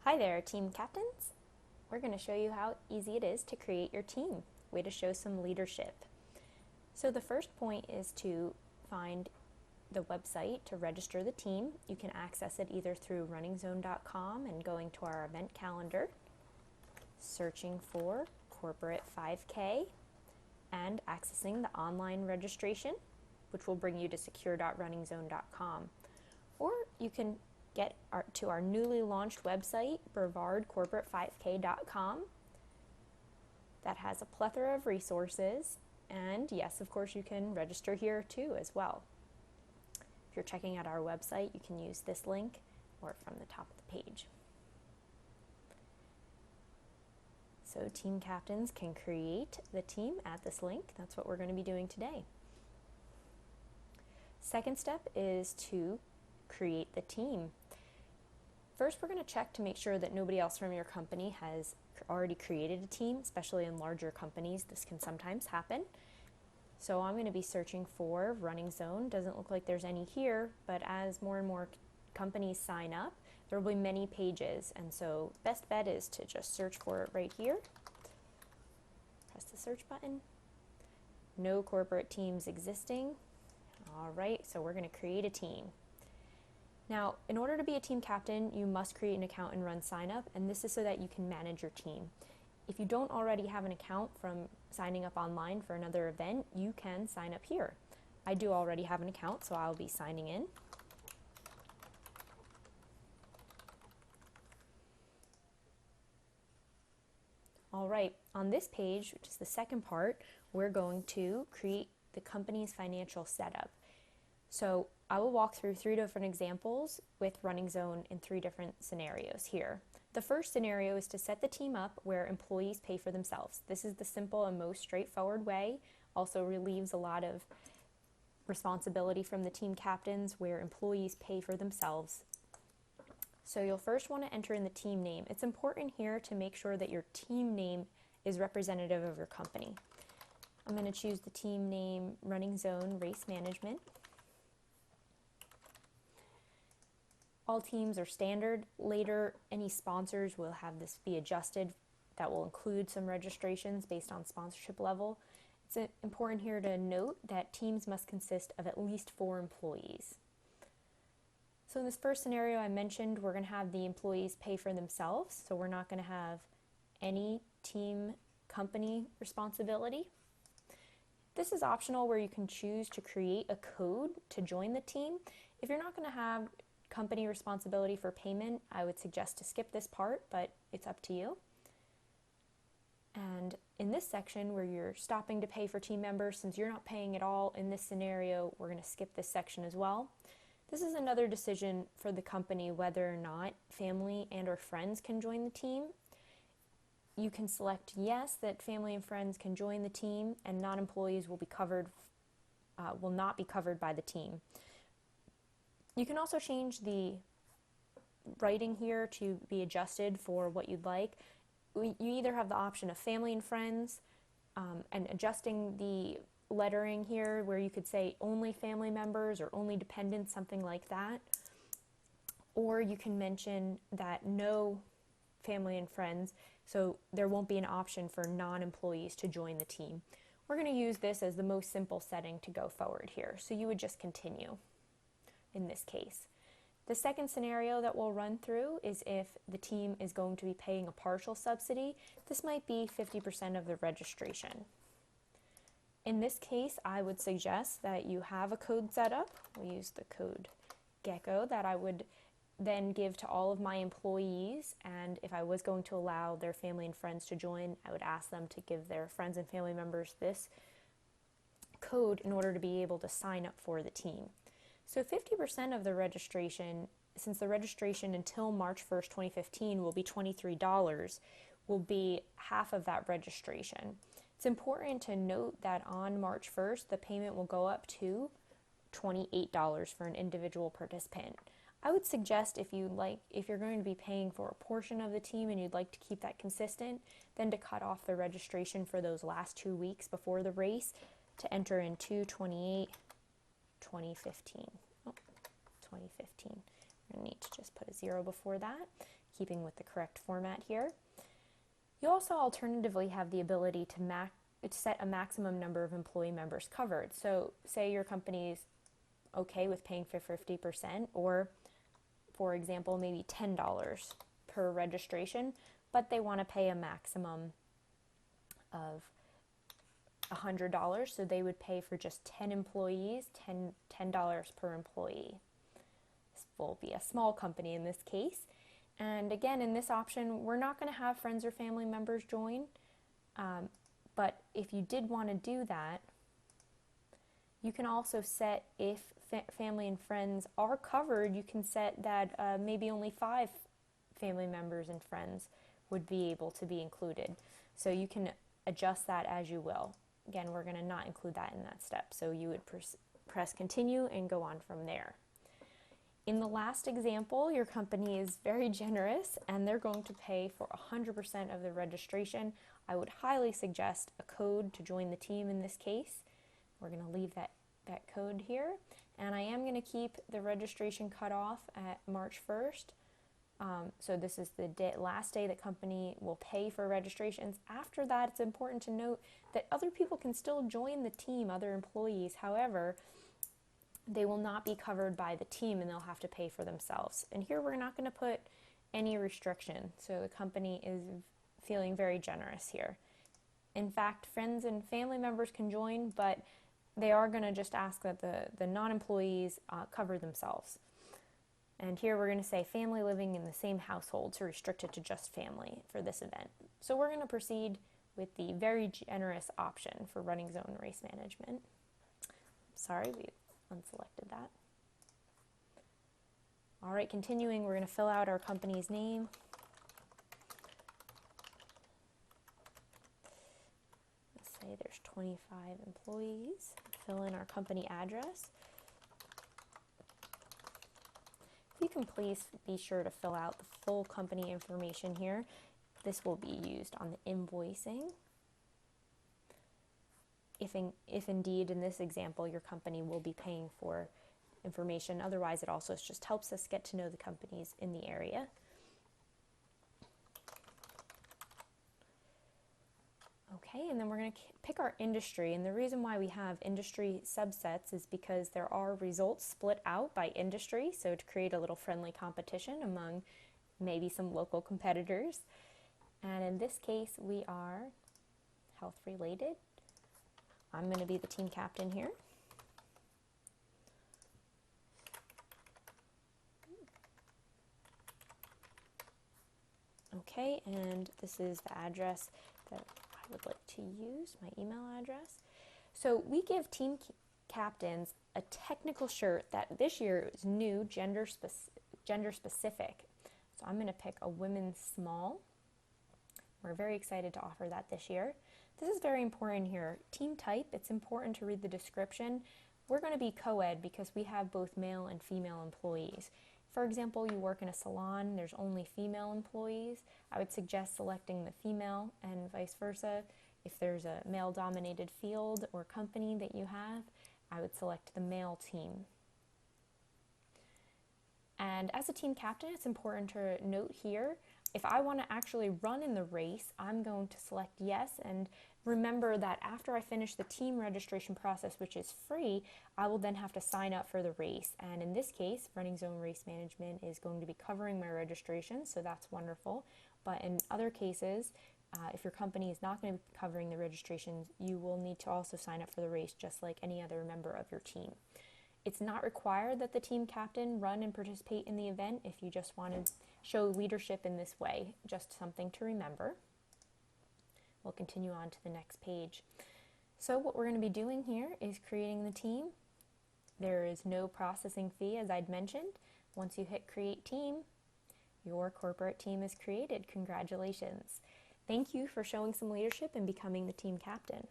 Hi there, team captains. We're going to show you how easy it is to create your team. Way to show some leadership. So the first point is to find the website to register the team. You can access it either through runningzone.com and going to our event calendar, searching for Corporate 5K, and accessing the online registration, which will bring you to secure.runningzone.com. Or you can get to our newly launched website, brevardcorporate5k.com. That has a plethora of resources, and yes, of course, you can register here too as well. If you're checking out our website, you can use this link or from the top of the page. So team captains can create the team at this link. That's what we're going to be doing today. Second step is to create the team. First, we're going to check to make sure that nobody else from your company has already created a team, especially in larger companies. This can sometimes happen. So I'm going to be searching for Running Zone. Doesn't look like there's any here, but as more and more companies sign up, there will be many pages. And so best bet is to just search for it right here. Press the search button. No corporate teams existing. All right, so we're going to create a team. Now, in order to be a team captain, you must create an account and run sign up, and this is so that you can manage your team. If you don't already have an account from signing up online for another event, you can sign up here. I do already have an account, so I'll be signing in. All right, on this page, which is the second part, we're going to create the company's financial setup. So I will walk through 3 different examples with Running Zone in 3 different scenarios here. The first scenario is to set the team up where employees pay for themselves. This is the simple and most straightforward way. Also relieves a lot of responsibility from the team captains where employees pay for themselves. So you'll first want to enter in the team name. It's important here to make sure that your team name is representative of your company. I'm going to choose the team name Running Zone Race Management. All teams are standard. Later, any sponsors will have this be adjusted. That will include some registrations based on sponsorship level. It's important here to note that teams must consist of at least 4 employees. So in this first scenario I mentioned, we're going to have the employees pay for themselves. So we're not going to have any team company responsibility. This is optional where you can choose to create a code to join the team. If you're not going to have company responsibility for payment, I would suggest to skip this part, but it's up to you. And in this section where you're stopping to pay for team members, since you're not paying at all in this scenario, we're going to skip this section as well. This is another decision for the company whether or not family and or friends can join the team. You can select yes, that family and friends can join the team, and non-employees will not be covered by the team. You can also change the writing here to be adjusted for what you'd like. You either have the option of family and friends and adjusting the lettering here where you could say only family members or only dependents, something like that. Or you can mention that no family and friends, so there won't be an option for non-employees to join the team. We're going to use this as the most simple setting to go forward here. So you would just continue in this case. The second scenario that we'll run through is if the team is going to be paying a partial subsidy. This might be 50% of the registration. In this case, I would suggest that you have a code set up. We'll use the code Gecko that I would then give to all of my employees, and if I was going to allow their family and friends to join, I would ask them to give their friends and family members this code in order to be able to sign up for the team. So 50% of the registration, since the registration until March 1st, 2015 will be $23, will be half of that registration. It's important to note that on March 1st, the payment will go up to $28 for an individual participant. I would suggest if you're going to be paying for a portion of the team and you'd like to keep that consistent, then to cut off the registration for those last 2 weeks before the race to enter in 2/28/2015. 2015. We're going to need to just put a 0 before that. keeping with the correct format here. You also alternatively have the ability to set a maximum number of employee members covered. So say your company's okay with paying for 50%, or for example, maybe $10 per registration, but they want to pay a maximum of $100, so they would pay for just 10 employees, $10 per employee. This will be a small company in this case. And again, in this option, we're not going to have friends or family members join, but if you did want to do that, you can also set, if family and friends are covered, you can set that maybe only 5 family members and friends would be able to be included. So you can adjust that as you will. Again, we're going to not include that in that step, so you would press continue and go on from there. In the last example, your company is very generous and they're going to pay for 100% of the registration. I would highly suggest a code to join the team in this case. We're going to leave that code here, and I am going to keep the registration cutoff at March 1st. So this is the last day that company will pay for registrations. After that, it's important to note that other people can still join the team, other employees. However, they will not be covered by the team and they'll have to pay for themselves. And here we're not going to put any restriction. So the company is feeling very generous here. In fact, friends and family members can join, but they are going to just ask that the non-employees cover themselves. And here we're going to say family living in the same household, so restrict it to just family for this event. So we're going to proceed with the very generous option for running zone race management. Sorry, we unselected that. All right, continuing, we're going to fill out our company's name. Let's say there's 25 employees. Fill in our company address. You can please be sure to fill out the full company information here. This will be used on the invoicing. If indeed in this example your company will be paying for information. Otherwise, it also just helps us get to know the companies in the area. Okay, and then we're going to pick our industry, and the reason why we have industry subsets is because there are results split out by industry, so to create a little friendly competition among maybe some local competitors. And in this case, we are health related. I'm going to be the team captain here. Okay, and this is the address that I would like to use, my email address. So we give team captains a technical shirt that this year is new, gender specific. So I'm going to pick a women's small. We're very excited to offer that this year. This is very important here. Team type, it's important to read the description. We're going to be co-ed because we have both male and female employees. For example, you work in a salon, there's only female employees. I would suggest selecting the female and vice versa. If there's a male-dominated field or company that you have, I would select the male team. And as a team captain, it's important to note here, if I want to actually run in the race, I'm going to select yes, and remember that after I finish the team registration process, which is free, I will then have to sign up for the race. And in this case, Running Zone Race Management is going to be covering my registration, so that's wonderful. But in other cases, if your company is not going to be covering the registrations, you will need to also sign up for the race just like any other member of your team. It's not required that the team captain run and participate in the event if you just want to show leadership in this way, just something to remember. We'll continue on to the next page. So what we're going to be doing here is creating the team. There is no processing fee, as I'd mentioned. Once you hit create team, your corporate team is created. Congratulations. Thank you for showing some leadership and becoming the team captain.